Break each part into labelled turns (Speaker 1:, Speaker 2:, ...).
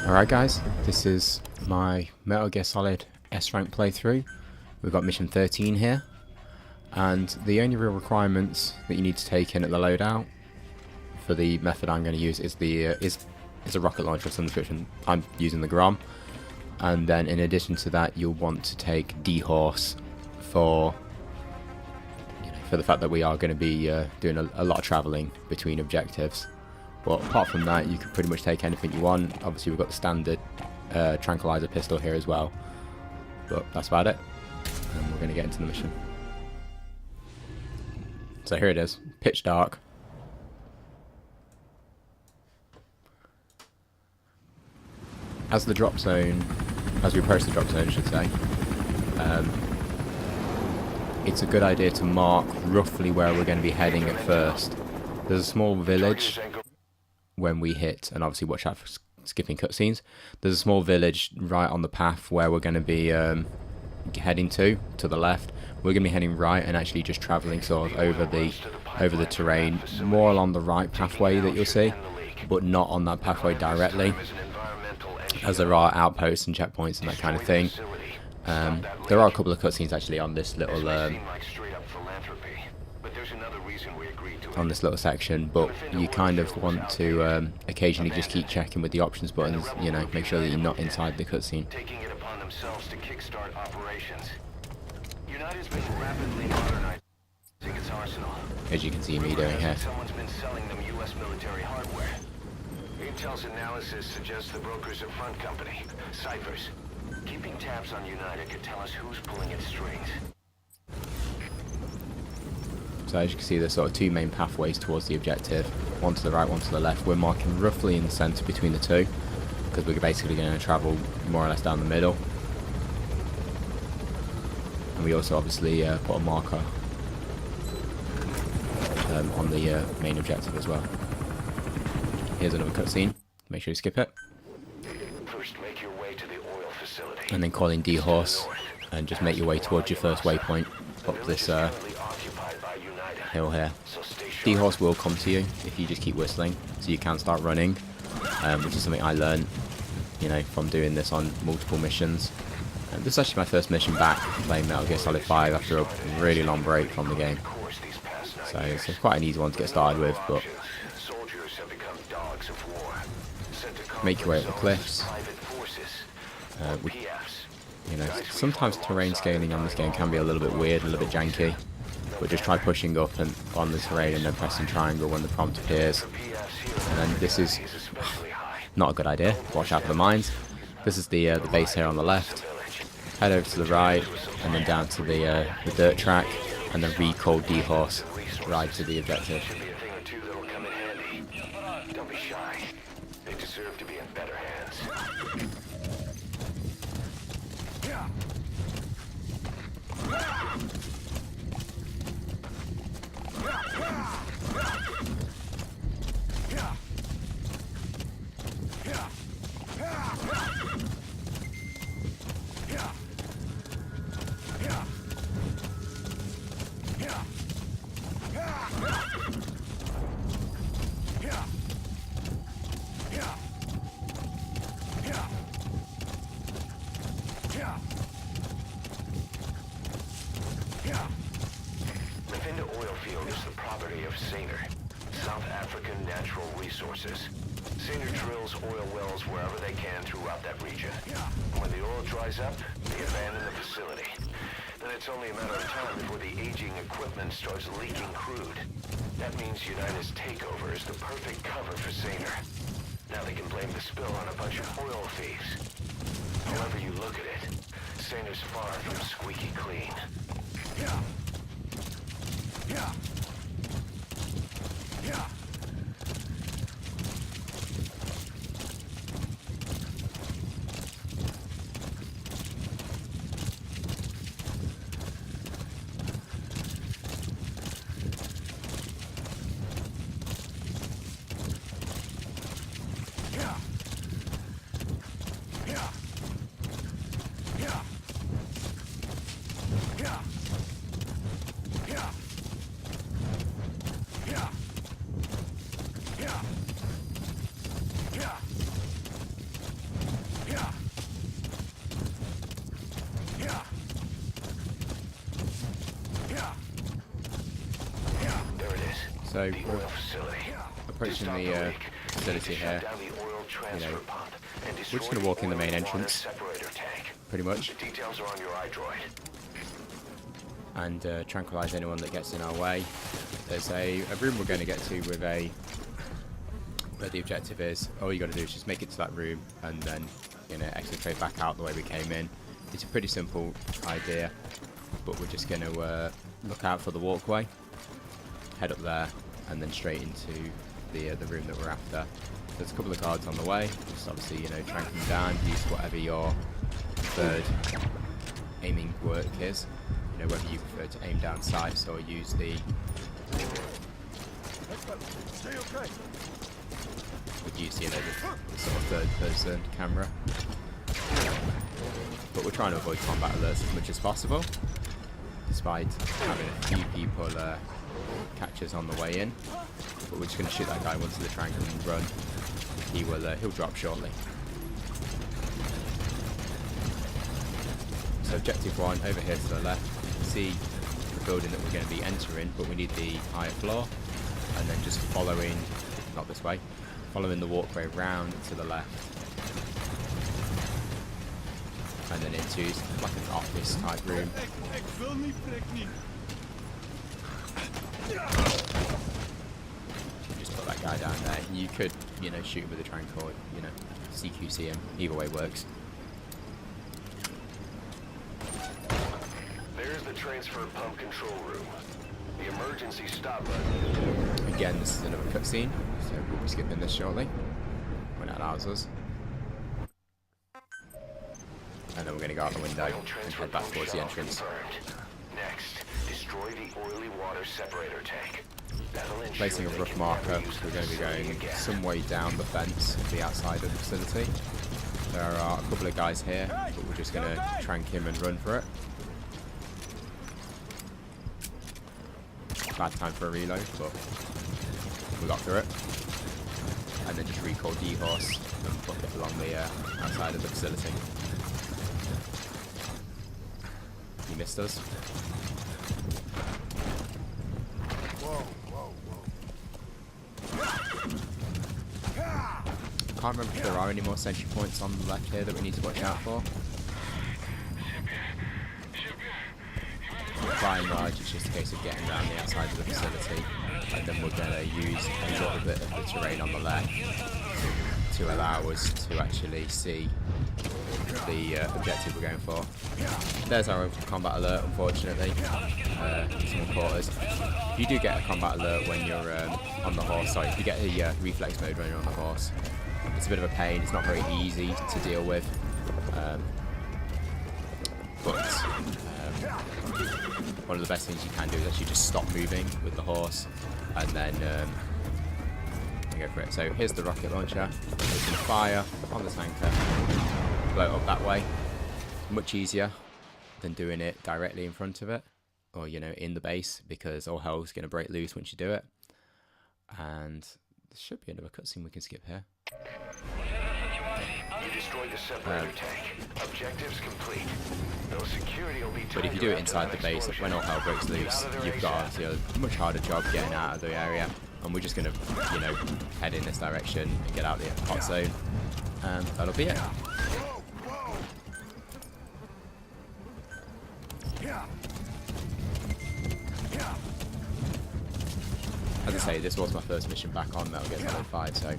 Speaker 1: Alright guys, this is my Metal Gear Solid S-Rank playthrough. We've got mission 13 here, and the only real requirements that you need to take in at the loadout for the method I'm going to use is a rocket launcher of some description. I'm using the Grom, and then in addition to that you'll want to take D-Horse for the fact that we are going to be doing a lot of travelling between objectives. But apart from that, you can pretty much take anything you want. Obviously, we've got the standard tranquilizer pistol here as well. But that's about it. And we're going to get into the mission. So here it is. Pitch dark. As we approach the drop zone, I should say, it's a good idea to mark roughly where we're going to be heading at first. There's a small village when we hit, and obviously watch out for skipping cutscenes. There's a small village right on the path where we're going to be heading to the left. We're going to be heading right and actually just travelling sort of over the terrain, more along the right pathway that you'll see, but not on that pathway directly, as there are outposts and checkpoints and that kind of thing. There are a couple of cutscenes actually on this little section, but you kind of want to occasionally just keep checking with the options buttons, you know, make sure that you're not inside the cutscene.
Speaker 2: Taking it upon themselves to kickstart operations. United's been rapidly modernizing its arsenal.
Speaker 1: As you can see me doing here.
Speaker 2: Someone's been selling them U.S. military hardware. Intel's analysis suggests the broker's a front company, Cyphers. Keeping tabs on United could tell us who's pulling its strings.
Speaker 1: So as you can see, there's sort of two main pathways towards the objective, one to the right, one to the left. We're marking roughly in the centre between the two, because we're basically going to travel more or less down the middle. And we also obviously put a marker on the main objective as well. Here's another cutscene, make sure you skip it.
Speaker 2: First, make your way to the oil facility.
Speaker 1: And then call in D-Horse, and just make your way towards your first waypoint, up this hill here. D-Horse will come to you if you just keep whistling, so you can start running, which is something I learned, you know, from doing this on multiple missions. This is actually my first mission back playing Metal Gear Solid 5 after a really long break from the game. So it's quite an easy one to get started with, but make your way up the cliffs. You know, sometimes terrain scaling on this game can be a little bit weird, a little bit janky. But just try pushing up and on the terrain and then pressing triangle when the prompt appears. And then this is not a good idea. Watch out for the mines. This is the base here on the left. Head over to the right and then down to the dirt track, and then recall D-Horse right to the objective.
Speaker 2: Don't be shy. They deserve to be in better hands. Mephinda oil field is the property of Saner, South African Natural Resources. Saner drills oil wells wherever they can throughout that region. When the oil dries up, they abandon the facility. Then it's only a matter of time before the aging equipment starts leaking crude. That means United's takeover is the perfect cover for Saner. Now they can blame the spill on a bunch of oil thieves. However you look at it, Saner's far from squeaky clean.
Speaker 1: So
Speaker 2: The
Speaker 1: we're
Speaker 2: oil facility.
Speaker 1: approaching
Speaker 2: To stop
Speaker 1: the
Speaker 2: leak,
Speaker 1: facility
Speaker 2: you
Speaker 1: here.
Speaker 2: shut down the oil transfer pump and
Speaker 1: We're just
Speaker 2: destroy
Speaker 1: going to walk in the main
Speaker 2: oil and water
Speaker 1: entrance,
Speaker 2: separator tank.
Speaker 1: pretty much,
Speaker 2: The details are on your iDroid.
Speaker 1: and tranquilize anyone that gets in our way. There's a room we're going to get to with where the objective is. All you got to do is just make it to that room and then exfiltrate back out the way we came in. It's a pretty simple idea, but we're just going to look out for the walkway, head up there, and then straight into the room that we're after. There's a couple of guards on the way. Just obviously trank them down. Use whatever your preferred aiming work is. Whether you prefer to aim down sights or use the sort of third-person camera. But we're trying to avoid combat alerts as much as possible, despite having a few people catch us on the way in. But we're just going to shoot that guy once the tank and run. He'll drop shortly. So objective 1 over here to the left. You can see the building that we're going to be entering, but we need the higher floor, and then just following, not this way, following the walkway round to the left, and then into like an office type room. Just put that guy down there. You could, shoot him with a trank or, CQC him. Either way works.
Speaker 2: There's the transfer pump control room. The emergency stop button.
Speaker 1: Again, this is another cutscene, so we'll be skipping this shortly when it allows us. And then we're going to go out the window and head back towards the entrance.
Speaker 2: Confirmed. Next, destroy the oily water separator tank. That'll ensure
Speaker 1: Placing a
Speaker 2: they
Speaker 1: rough
Speaker 2: can
Speaker 1: marker,
Speaker 2: never use the
Speaker 1: we're going to be
Speaker 2: facility
Speaker 1: going
Speaker 2: again.
Speaker 1: some way down the fence to the outside of the facility. There are a couple of guys here, but we're just going to trank him and run for it. Bad time for a reload, but we got through it. And then just recall D-Horse and book it along the outside of the facility. He missed us. Can't remember if there are any more sentry points on the left here that we need to watch out for. By and large, it's just a case of getting around the outside of the facility, and then we're going to use a little bit of the terrain on the left to allow us to actually see the objective we're going for. There's our combat alert, unfortunately. Someone caught us. You do get a combat alert when you're on the horse. Sorry, you get a reflex mode when you're on the horse. It's a bit of a pain. It's not very easy to deal with. But one of the best things you can do is actually just stop moving with the horse and then go for it. So here's the rocket launcher. You can fire on the tanker, blow it up that way. Much easier than doing it directly in front of it or, in the base, because all hell's going to break loose once you do it. And there should be another cutscene we can skip here.
Speaker 2: You destroyed the separator tank. Objectives complete. Though security will be
Speaker 1: But if you do it inside the base, when all hell breaks loose, you've got obviously a much harder job getting out of the area. And we're just going to, head in this direction and get out of the hot zone. And that'll be it. As I say, this was my first mission back on Metal Gear Solid 5, so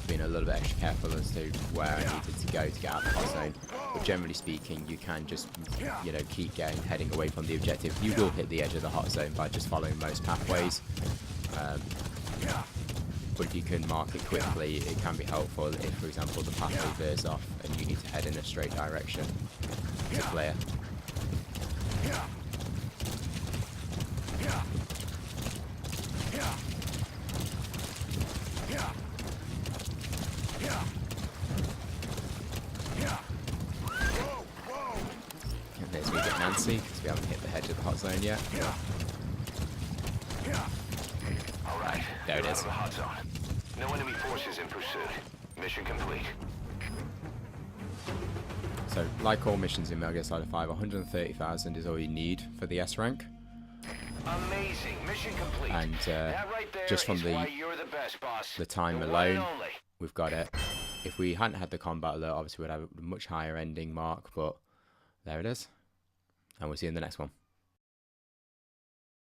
Speaker 1: being a little bit extra careful as to where I needed to go to get out of the hot zone. But generally speaking, you can just, keep heading away from the objective. You will hit the edge of the hot zone by just following most pathways. But if you can mark it quickly, it can be helpful if, for example, the pathway veers off and you need to head in a straight direction to clear. And there's we get Nancy, because we haven't hit the edge of the hot zone yet.
Speaker 2: Alright,
Speaker 1: There it
Speaker 2: you're out
Speaker 1: is.
Speaker 2: of the hot zone. No enemy forces in pursuit. Mission complete.
Speaker 1: So, like all missions in Metal Gear Solid 5, 130,000 is all you need for the S rank.
Speaker 2: Amazing. Mission complete.
Speaker 1: And
Speaker 2: That right there
Speaker 1: just from
Speaker 2: is why you're the best, boss.
Speaker 1: the time
Speaker 2: The one and
Speaker 1: alone,
Speaker 2: only.
Speaker 1: we've got it. If we hadn't had the combat alert, obviously we'd have a much higher ending mark, but there it is. And we'll see you in the next one.